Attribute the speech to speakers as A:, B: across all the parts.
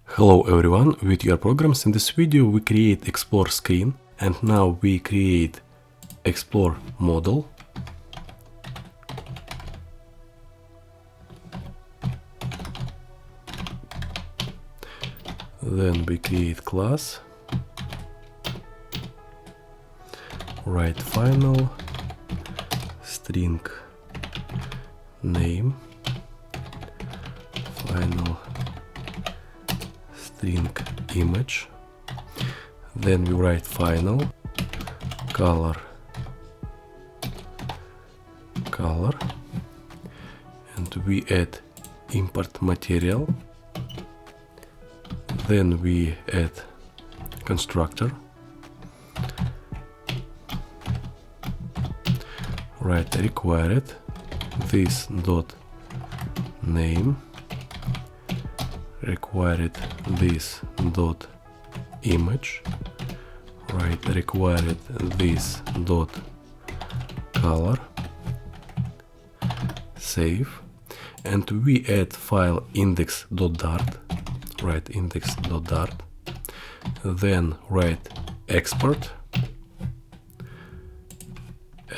A: Hello everyone, with your programs. In this video we create explore screen and now we create explore model. Then we create class, write final, string name, final string image, then we write final color, and we add import material, then we add constructor, write required this dot name, required this dot image, write required this dot color, save, and we add file index.dart, write index.dart, then write export,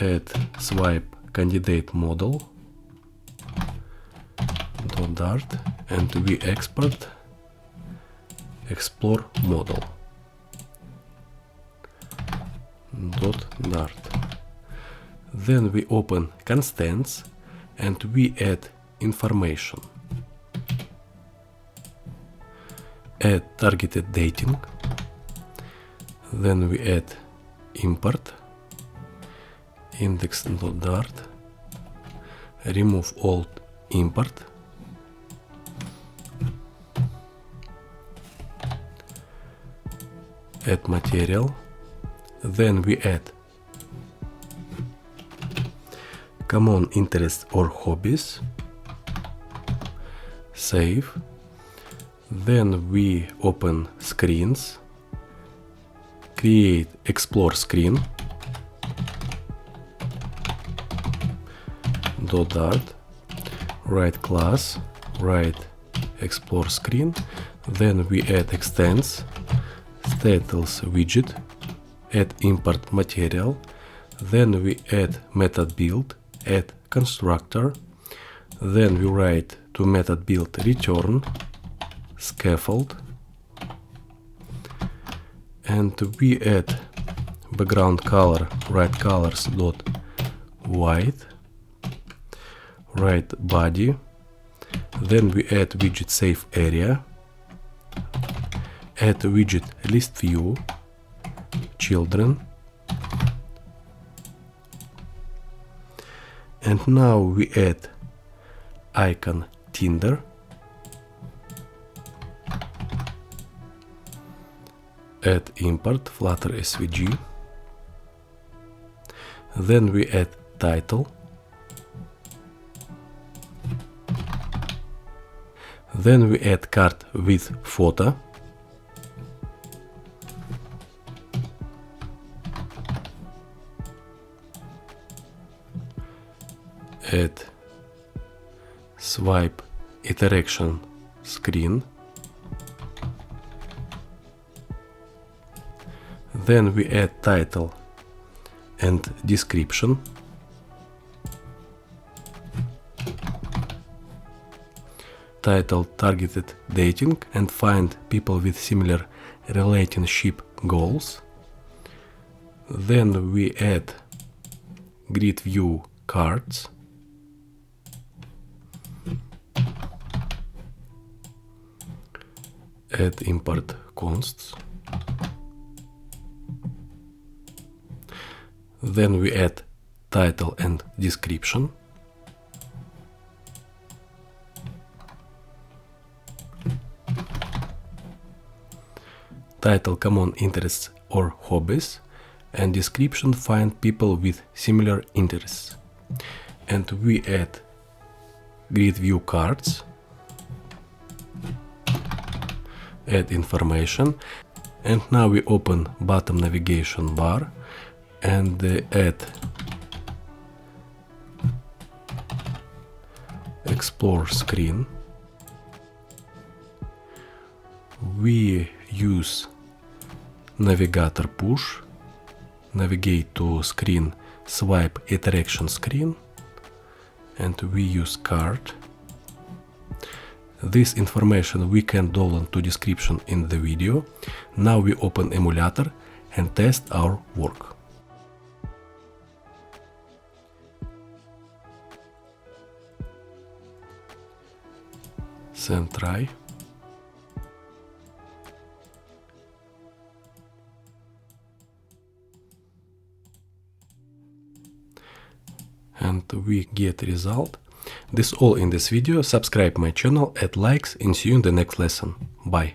A: add swipe candidate model .dart, and we export explore model .dart. Then we open constants and we add information, add targeted dating, then we add import index.dart, remove old import, add material, then we add common interests or hobbies, save, then we open screens, create explore screen .dart, write class, write explore screen, then we add extends, statals widget, add import material, then we add method build, add constructor, then we write to method build return scaffold, and we add background color, write colors dot white, write body, then we add widget save area, add widget list view, children, and now we add icon Tinder, add import Flutter SVG, then we add title, then we add card with photo, add swipe interaction screen, then we add title and description, title targeted dating and find people with similar relationship goals, then we add grid view cards, add import consts, then we add title and description, title common interests or hobbies, and description find people with similar interests, and we add grid view cards, add information, and now we open bottom navigation bar and add explore screen, we use navigator push, navigate to screen, swipe interaction screen, and we use card. This information we can download to description in the video. Now we open emulator and test our work. Then try. And we get result. This all in this video. Subscribe my channel, add likes, and see you in the next lesson. Bye.